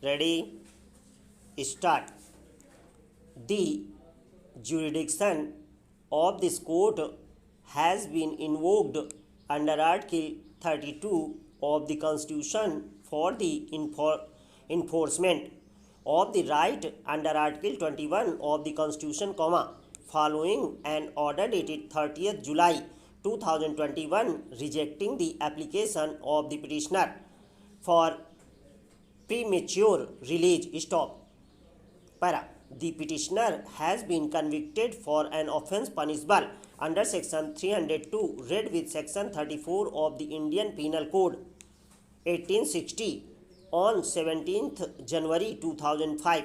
Ready? Start. The jurisdiction of this court has been invoked under Article 32 of the Constitution for the enforcement of the right under Article 21 of the Constitution, following an order dated 30th July 2021 rejecting the application of the petitioner for premature release. Para. The petitioner has been convicted for an offence punishable under Section 302 read with Section 34 of the Indian Penal Code 1860 on 17th January 2005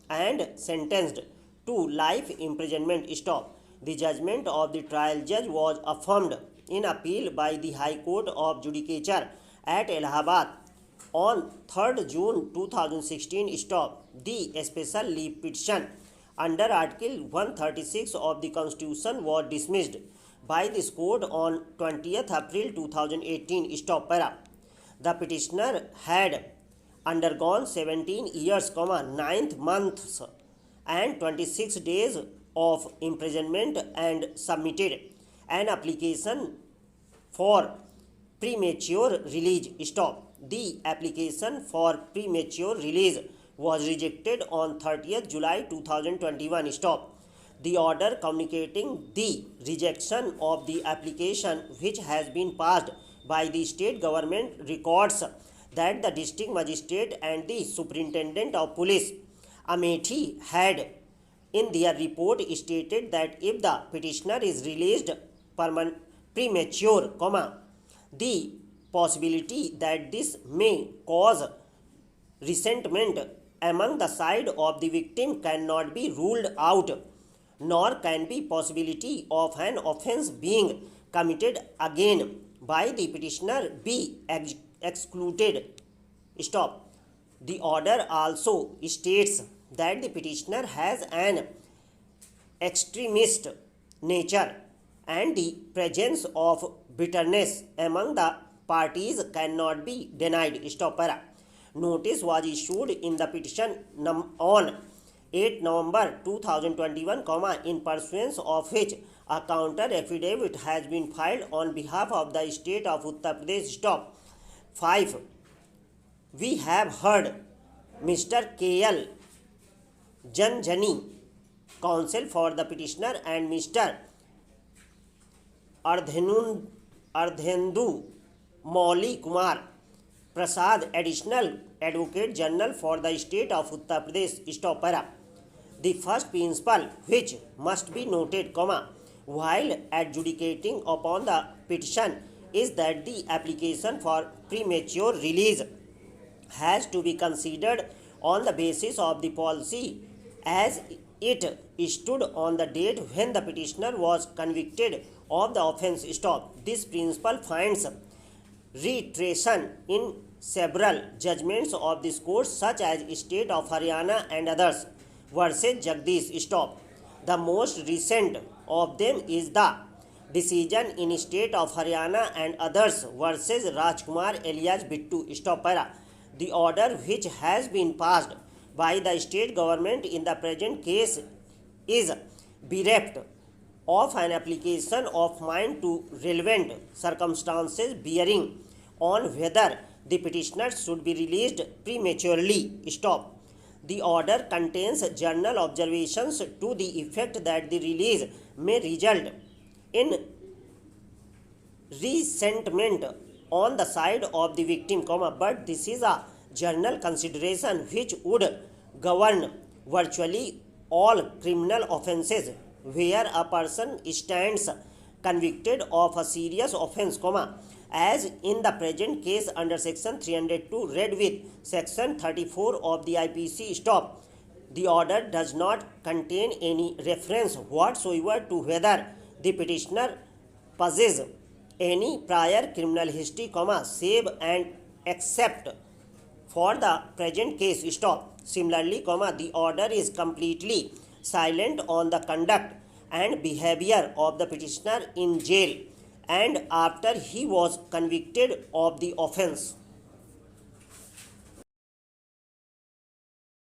and sentenced to life imprisonment. The judgment of the trial judge was affirmed in appeal by the High Court of Judicature at Allahabad on 3rd June 2016. The special leave petition under Article 136 of the Constitution was dismissed by this court on 20th April 2018. Para. The petitioner had undergone 17 years, 9 months and 26 days of imprisonment and submitted an application for premature release. The application for premature release was rejected on 30th July 2021. The order communicating the rejection of the application, which has been passed by the state government, records that the district magistrate and the superintendent of police Amethi had in their report stated that if the petitioner is released premature, the possibility that this may cause resentment among the side of the victim cannot be ruled out, nor can be possibility of an offence being committed again by the petitioner be excluded. The order also states that the petitioner has an extremist nature and the presence of bitterness among the parties cannot be denied. Para. Notice was issued in the petition on 8 November 2021, in pursuance of which a counter affidavit has been filed on behalf of the state of Uttar Pradesh. 5. We have heard Mr. K.L. Janjani, counsel for the petitioner, and Mr. Ardhendu Mauli Kumar Prasad, additional Advocate General for the state of Uttar Pradesh. Para. The first principle which must be noted, while adjudicating upon the petition is that the application for premature release has to be considered on the basis of the policy as it stood on the date when the petitioner was convicted of the offence. This principle finds reiteration in several judgments of this court, such as State of Haryana and others versus Jagdish. The most recent of them is the decision in State of Haryana and others versus Rajkumar alias Bittu. Para. The order which has been passed by the state government in the present case is bereft of an application of mine to relevant circumstances bearing on whether the petitioner should be released prematurely. The order contains general observations to the effect that the release may result in resentment on the side of the victim, but this is a general consideration which would govern virtually all criminal offences where a person stands convicted of a serious offence, as in the present case under Section 302 read with Section 34 of the IPC. The order does not contain any reference whatsoever to whether the petitioner possesses any prior criminal history, save and except for the present case. Similarly, the order is completely silent on the conduct and behavior of the petitioner in jail and after he was convicted of the offence.